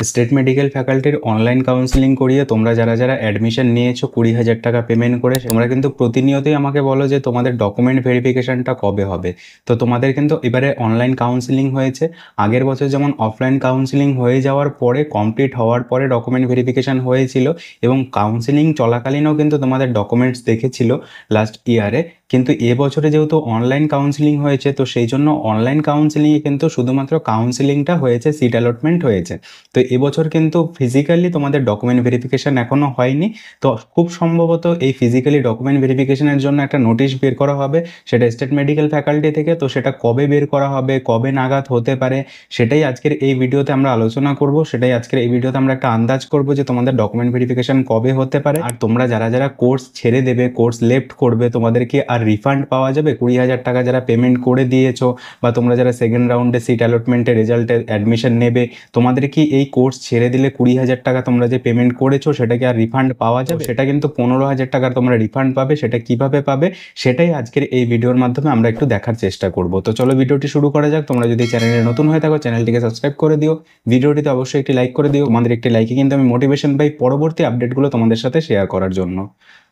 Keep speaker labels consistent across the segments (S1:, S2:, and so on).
S1: State medical ফ্যাকাল্টির online counselling করিয়ে তোমরা যারা যারা অ্যাডমিশন নিয়েছো 20,000 টাকা পেমেন্ট করে, তোমরা কিন্তু প্রতিনিয়তই আমাকে বলো যে তোমাদের ডকুমেন্ট ভেরিফিকেশনটা কবে হবে। তো তোমাদের কিন্তু এবারে অনলাইন কাউন্সেলিং হয়েছে। আগের বছর যেমন অফলাইন কাউন্সেলিং হয়ে যাওয়ার পরে, কমপ্লিট হওয়ার পরে ডকুমেন্ট ভেরিফিকেশন হয়েছিল এবং কাউন্সেলিং চলাকালীনও কিন্তু তোমাদের ডকুমেন্টস দেখেছিল লাস্ট ইয়ারে। কিন্তু এবছরে যেহেতু অনলাইন কাউন্সেলিং হয়েছে, তো সেই জন্য অনলাইন কাউন্সেলিংয়ে কিন্তু শুধুমাত্র কাউন্সেলিংটা হয়েছে, সিট অ্যালটমেন্ট হয়েছে। তো এবছর কিন্তু ফিজিক্যালি তোমাদের ডকুমেন্ট ভেরিফিকেশান এখনও হয়নি। তো খুব সম্ভবত এই ফিজিক্যালি ডকুমেন্ট ভেরিফিকেশানের জন্য একটা নোটিশ বের করা হবে, সেটা স্টেট মেডিকেল ফ্যাকাল্টি থেকে। তো সেটা কবে বের করা হবে, কবে নাগাদ হতে পারে, সেটাই আজকের এই ভিডিওতে আমরা আলোচনা করব। সেটাই আজকের এই ভিডিওতে আমরা একটা আন্দাজ করব যে তোমাদের ডকুমেন্ট ভেরিফিকেশান কবে হতে পারে। আর তোমরা যারা যারা কোর্স ছেড়ে দেবে, কোর্স লেফট করবে, তোমাদেরকে আর রিফান্ড পাওয়া যাবে? 20,000 টাকা যারা পেমেন্ট করে দিয়েছো, বা তোমরা যারা সেকেন্ড রাউন্ডে সিট অ্যালটমেন্টের রেজাল্টে অ্যাডমিশন নেবে, তোমাদের কি এই কোর্স ছেড়ে দিলে 20,000 টাকা তোমরা যে পেমেন্ট করেছো সেটাকে আর রিফান্ড পাওয়া যাবে? সেটা কিন্তু 15,000 টাকার তোমরা রিফান্ড পাবে। সেটা কিভাবে পাবে সেটাই আজকের এই ভিডিওর মাধ্যমে আমরা একটু দেখার চেষ্টা করব। তো চলো ভিডিওটি শুরু করা যাক। তোমরা যদি চ্যানেলে নতুন হয়ে থাকো, চ্যানেলটিকে সাবস্ক্রাইব করে দিও, ভিডিওটিতে অবশ্যই একটি লাইক করে দিও। তোমাদের একটি লাইকে কিন্তু আমি মোটিভেশন পাই পরবর্তী আপডেটগুলো তোমাদের সাথে শেয়ার করার জন্য।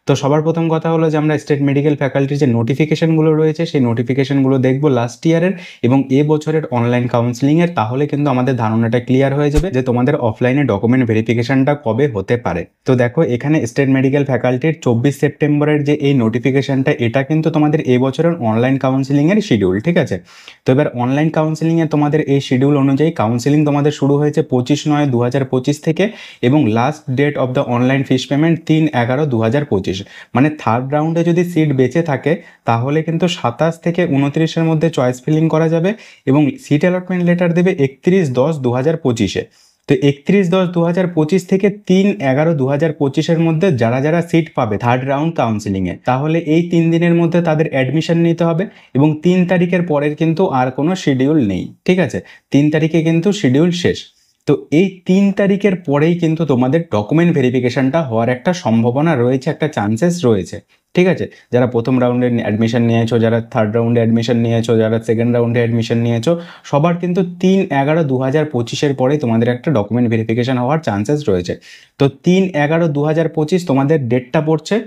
S1: তো সবার প্রথম কথা হলো যে আমরা স্টেট মেডিকেল ফ্যাকাল্টির যে নোটিফিকেশনগুলো রয়েছে সেই নোটিফিকেশনগুলো দেখব লাস্ট ইয়ারের এবং এ বছরের অনলাইন কাউন্সেলিংয়ের। তাহলে কিন্তু আমাদের ধারণাটা ক্লিয়ার হয়ে যাবে যে তোমাদের অফলাইনে ডকুমেন্ট ভেরিফিকেশনটা কবে হতে পারে। তো দেখো, এখানে স্টেট মেডিকেল ফ্যাকাল্টির 24 সেপ্টেম্বরের যে এই নোটিফিকেশনটা, এটা কিন্তু তোমাদের এ বছরের অনলাইন কাউন্সেলিংয়ের শিডিউল, ঠিক আছে? তো এবার অনলাইন কাউন্সেলিংয়ে তোমাদের এই শিডিউল অনুযায়ী কাউন্সেলিং তোমাদের শুরু হয়েছে 25/9/2025 থেকে এবং last date of the online fees payment 3/11/2025। মানে থার্ড রাউন্ডে যদি সিট বেঁচে থাকে তাহলে কিন্তু 27 থেকে 29-এর মধ্যে চয়েস ফিলিং করা যাবে এবং সিট অ্যালটমেন্ট লেটার দেবে 31/10/2025-এ। তো 31/10/2025 থেকে 3/11/2025-এর মধ্যে যারা যারা সিট পাবে থার্ড রাউন্ড কাউন্সেলিংয়ে, তাহলে এই 3 দিনের মধ্যে তাদের অ্যাডমিশন নিতে হবে এবং 3 তারিখের পরের কিন্তু আর কোনো শিডিউল নেই, ঠিক আছে? 3 তারিখে কিন্তু শিডিউল শেষ। তো এই 3 তারিখের পরেই কিন্তু তোমাদের ডকুমেন্ট ভেরিফিকেশনটা হওয়ার একটা সম্ভাবনা রয়েছে, একটা চান্সেস রয়েছে, ঠিক আছে? যারা প্রথম রাউন্ডে অ্যাডমিশন নিয়েছো, যারা থার্ড রাউন্ডে অ্যাডমিশন নিয়েছো, যারা সেকেন্ড রাউন্ডে অ্যাডমিশন নিয়েছো, সবার কিন্তু 3/11/2025-এর পরেই তোমাদের একটা ডকুমেন্ট ভেরিফিকেশন হওয়ার চান্সেস রয়েছে। তো 3/11/2025 তোমাদের ডেটটা পড়ছে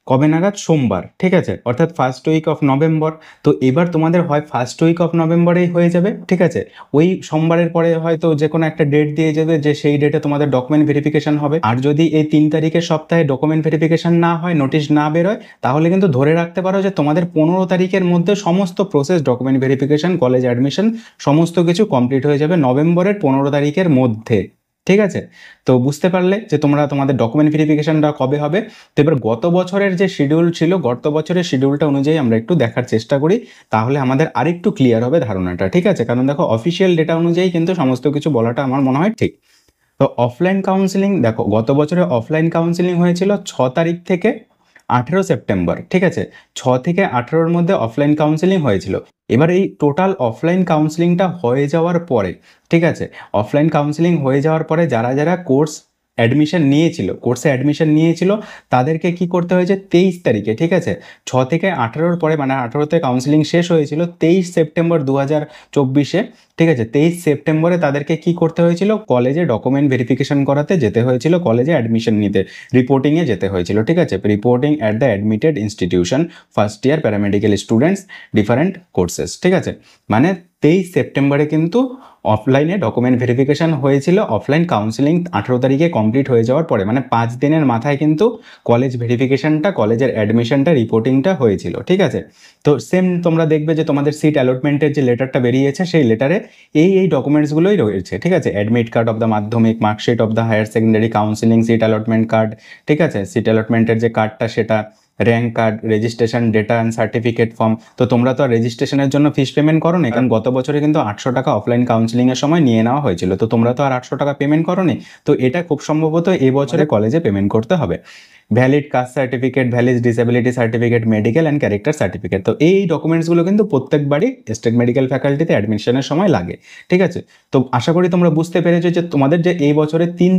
S1: কবে নাগাদ? সোমবার, ঠিক আছে? অর্থাৎ ফার্স্ট উইক অফ নভেম্বর। তো এবার তোমাদের হয় ফার্স্ট উইক অফ নভেম্বরেই হয়ে যাবে, ঠিক আছে? ওই সোমবারের পরে হয়তো যে কোনো একটা ডেট দিয়ে যাবে যে সেই ডেটে তোমাদের ডকুমেন্ট ভেরিফিকেশন হবে। আর যদি এই 3 তারিখের সপ্তাহে ডকুমেন্ট ভেরিফিকেশন না হয়, নোটিশ না বেরোয়, তাহলে কিন্তু ধরে রাখতে পারো যে তোমাদের 15 তারিখের মধ্যে সমস্ত process, document verification, college admission সমস্ত কিছু কমপ্লিট হয়ে যাবে নভেম্বরের 15 তারিখের মধ্যে, ঠিক আছে? তো বুঝতে পারলে যে তোমরা তোমাদের ডকুমেন্ট ভেরিফিকেশনটা কবে হবে। তো এবার গত বছরের যে শিডিউল ছিল, গত বছরের শিডিউলটা অনুযায়ী আমরা একটু দেখার চেষ্টা করি, তাহলে আমাদের আরেকটু ক্লিয়ার হবে ধারণাটা, ঠিক আছে? কারণ দেখো, অফিসিয়াল ডেটা অনুযায়ী কিন্তু সমস্ত কিছু বলাটা আমার মনে হয় ঠিক। তো অফলাইন কাউন্সেলিং দেখো, গত বছরে অফলাইন কাউন্সেলিং হয়েছিল 6 তারিখ থেকে 18 সেপ্টেম্বর, ঠিক আছে? 6 থেকে 18-র মধ্যে অফলাইন কাউন্সেলিং হয়েছিল। এবার এই টোটাল অফলাইন কাউন্সেলিংটা হয়ে যাওয়ার পরে, ঠিক আছে, অফলাইন কাউন্সেলিং হয়ে যাওয়ার পরে যারা যারা কোর্সে অ্যাডমিশন নিয়েছিল তাদেরকে কি করতে হয়েছে 23 তারিখে, ঠিক আছে? 6 থেকে 18-র পরে, মানে 18-তে কাউন্সেলিং শেষ হয়েছিল 23 সেপ্টেম্বর 2024-এ, ঠিক আছে? 23 সেপ্টেম্বরে তাদেরকে কি করতে হয়েছিল? কলেজে ডকুমেন্ট ভেরিফিকেশন করাতে যেতে হয়েছিল, কলেজে অ্যাডমিশন নিতে রিপোর্টিংয়ে যেতে হয়েছিল, ঠিক আছে? Reporting at the admitted institution, first year paramedical students, different courses, ঠিক আছে? মানে 23 সেপ্টেম্বরে কিন্তু অফলাইনে ডকুমেন্ট ভেরিফিকেশন হয়েছিল। অফলাইন কাউন্সেলিং 18 তারিখে কমপ্লিট হয়ে যাওয়ার পরে, মানে 5 দিনের মাথায় কিন্তু কলেজ ভেরিফিকেশনটা, কলেজের অ্যাডমিশনটা, রিপোর্টিংটা হয়েছিল, ঠিক আছে? তো সেম তোমরা দেখবে যে তোমাদের সিট অ্যালটমেন্টের যে লেটারটা বেরিয়েছে সেই লেটারে এই ডকুমেন্টসগুলোই রয়েছে, ঠিক আছে? Admit card of the Madhyamik, marksheet of the higher secondary counselling, seat allotment card, ঠিক আছে? সিট অ্যালটমেন্টের যে কার্ডটা সেটা, rank card, registration data and certificate form. তো তোমরা তো আর রেজিস্ট্রেশনের জন্য ফিস পেমেন্ট করো নি, কারণ গত বছরে কিন্তু 800 টাকা অফলাইন কাউন্সেলিংয়ের সময় নিয়ে নেওয়া হয়েছিল। তো তোমরা তো আর 800 টাকা পেমেন্ট করো নি। তো এটা খুব সম্ভবত এবছরে কলেজে পেমেন্ট করতে হবে। Valid caste certificate, valid disability certificate, medical and character certificate. তো এই ডকুমেন্টসগুলো কিন্তু প্রত্যেকবারই স্টেট মেডিকেল ফ্যাকাল্টিতে অ্যাডমিশনের সময় লাগে, ঠিক আছে। তো আশা করি তোমরা বুঝতে পেরেছো যে তোমাদের যে এই বছরের 3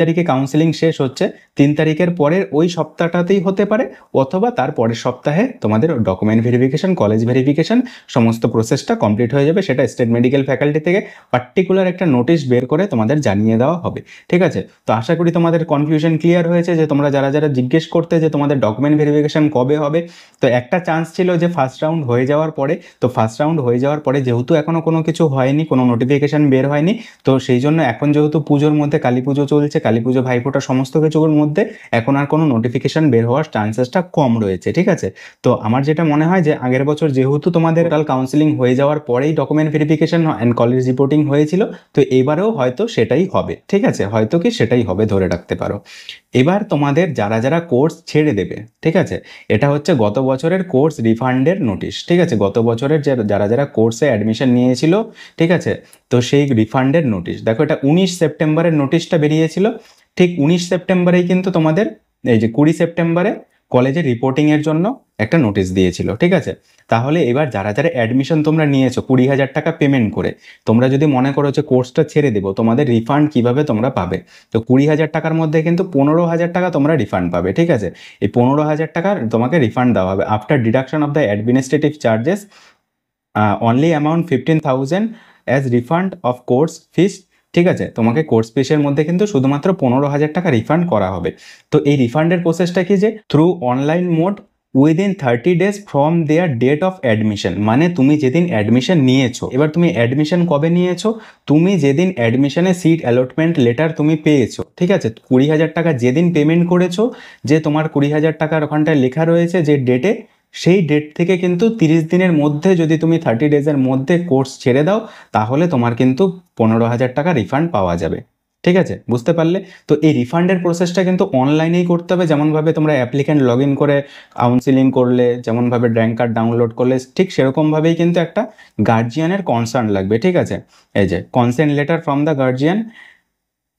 S1: তারিখে কাউন্সেলিং শেষ হচ্ছে, 3 তারিখের পরের ওই সপ্তাহটাতেই হতে পারে, অথবা তার পরের সপ্তাহে তোমাদের ডকুমেন্ট ভেরিফিকেশন, কলেজ ভেরিফিকেশন সমস্ত প্রসেসটা কমপ্লিট হয়ে যাবে। সেটা স্টেট মেডিকেল ফ্যাকাল্টি থেকে পার্টিকুলার একটা নোটিশ বের করে তোমাদের জানিয়ে দেওয়া হবে, ঠিক আছে। তো আশা করি তোমাদের কনফিউশন ক্লিয়ার হয়েছে, যে তোমরা যারা যারা জিজ্ঞেস করতে যে তোমাদের ডকুমেন্ট ভেরিফিকেশন কবে হবে। তো একটা চান্স ছিল যে ফার্স্ট রাউন্ড হয়ে যাওয়ার পরে, তো ফার্স্ট রাউন্ড হয়ে যাওয়ার পরে যেহেতু এখনও কোনো কিছু হয়নি, কোনো নোটিফিকেশান বের হয়নি, তো সেই জন্য এখন যেহেতু পুজোর মধ্যে, কালী পুজো চলছে, কালী পুজো, ভাইফোঁটা সমস্ত কিছুর মধ্যে এখন আর কোনো নোটিফিকেশান বের হওয়ার চান্সেসটা কম রয়েছে, ঠিক আছে। তো আমার যেটা মনে হয় যে আগের বছর যেহেতু তোমাদের টোটাল কাউন্সিলিং হয়ে যাওয়ার পরেই document verification and college reporting হয়েছিল, তো এবারেও হয়তো সেটাই হবে, ঠিক আছে, হয়তো কি সেটাই হবে, ধরে রাখতে পারো। এবার তোমাদের যারা যারা কোর্স ছেড়ে দেবে, ঠিক আছে, এটা হচ্ছে গত বছরের কোর্স রিফান্ডের নোটিশ, ঠিক আছে। গত বছরের যারা যারা কোর্সে অ্যাডমিশন নিয়েছিল, ঠিক আছে, তো সেই রিফান্ডের নোটিশ দেখো, এটা 19 সেপ্টেম্বরের নোটিশটা বেরিয়েছিল। ঠিক 19 সেপ্টেম্বরেই কিন্তু তোমাদের এই যে 20 সেপ্টেম্বরে কলেজের রিপোর্টিংয়ের জন্য একটা নোটিশ দিয়েছিল, ঠিক আছে। তাহলে এবার যারা যারা অ্যাডমিশন তোমরা নিয়েছো 20,000 টাকা পেমেন্ট করে, তোমরা যদি মনে করো যে কোর্সটা ছেড়ে দেবো, তোমাদের রিফান্ড কিভাবে তোমরা পাবে? তো 20,000 টাকার মধ্যে কিন্তু 15,000 টাকা তোমরা রিফান্ড পাবে, ঠিক আছে। এই 15,000 টাকা তোমাকে রিফান্ড দেওয়া হবে after deduction of the administrative charges, only amount 15,000 as refund of course fees, ঠিক আছে। তোমাকে কোর্স ফিসের মধ্যে কিন্তু শুধুমাত্র 15,000 টাকা রিফান্ড করা হবে। তো এই রিফান্ডের প্রসেসটা কি, যে through online mode within 30 days from their date of admission, মানে তুমি যেদিন অ্যাডমিশন নিয়েছো, এবার তুমি অ্যাডমিশন কবে নিয়েছো? তুমি যেদিন অ্যাডমিশনে সিট অ্যালটমেন্ট লেটার তুমি পেয়েছো, ঠিক আছে, 20,000 টাকা যেদিন পেমেন্ট করেছো, যে তোমার 20,000 টাকার ওখানটায় লেখা রয়েছে যে ডেটে, সেই ডেট থেকে কিন্তু 30 দিনের মধ্যে যদি তুমি 30 ডেজের মধ্যে কোর্স ছেড়ে দাও, তাহলে তোমার কিন্তু 15,000 টাকা রিফান্ড পাওয়া যাবে, ঠিক আছে, বুঝতে পারলে। তো এই রিফান্ডের প্রসেসটা কিন্তু অনলাইনেই করতে হবে, যেমনভাবে তোমরা অ্যাপ্লিক্যান্ট লগ ইন করে কাউন্সিলিং করলে, যেমনভাবে র্যাঙ্ক কার্ড ডাউনলোড করলে, ঠিক সেরকমভাবেই কিন্তু একটা গার্জিয়ানের কনসার্ন লাগবে, ঠিক আছে। এই যে consent letter from the guardian,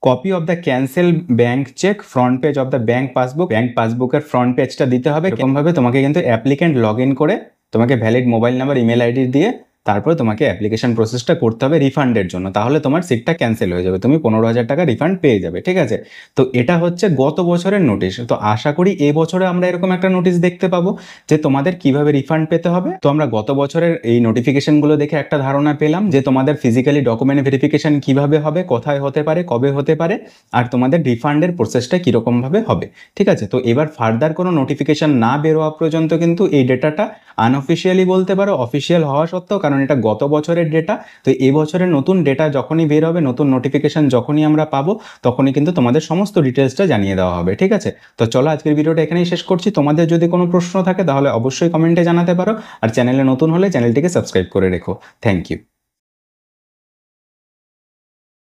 S1: copy of the cancel bank cheque, front page of the bank passbook, bank পাসবুকের ফ্রন্ট পেজটা দিতে হবে। এরকমভাবে তোমাকে কিন্তু অ্যাপ্লিক্যান্ট লগ ইন করে তোমাকে valid mobile number, email ID দিয়ে তারপরে তোমাকে অ্যাপ্লিকেশন প্রসেসটা করতে হবে রিফান্ডের জন্য, তাহলে তোমার সিটটা ক্যান্সেল হয়ে যাবে, তুমি 15,000 টাকা রিফান্ড পেয়ে যাবে, ঠিক আছে। তো এটা হচ্ছে গত বছরের নোটিশ। তো আশা করি এই বছরে আমরা এরকম একটা নোটিশ দেখতে পাবো যে তোমাদের কিভাবে রিফান্ড পেতে হবে। তো আমরা গত বছরের এই নোটিফিকেশনগুলো দেখে একটা ধারণা পেলাম যে তোমাদের ফিজিক্যালি ডকুমেন্ট ভেরিফিকেশন কিভাবে হবে, কোথায় হতে পারে, কবে হতে পারে, আর তোমাদের রিফান্ডের প্রসেসটা কীরকমভাবে হবে, ঠিক আছে। তো এবার ফার্দার কোনো নোটিফিকেশন না বেরোয়া পর্যন্ত কিন্তু এই ডেটাটা আনঅফিসিয়ালি বলতে পারো, অফিসিয়াল হওয়া সত্ত্বেও, কারণ এটা গত বছরের ডেটা। তো এই বছরের নতুন ডেটা যখনই বের হবে, নতুন নোটিফিকেশন যখনই আমরা পাবো, তখনই কিন্তু তোমাদের সমস্ত ডিটেলসটা জানিয়ে দেওয়া হবে, ঠিক আছে। তো চলো আজকের ভিডিওটা এখানেই শেষ করছি। তোমাদের যদি কোনো প্রশ্ন থাকে তাহলে অবশ্যই কমেন্টে জানাতে পারো, আর চ্যানেলে নতুন হলে চ্যানেলটিকে সাবস্ক্রাইব করে রেখো। Thank you.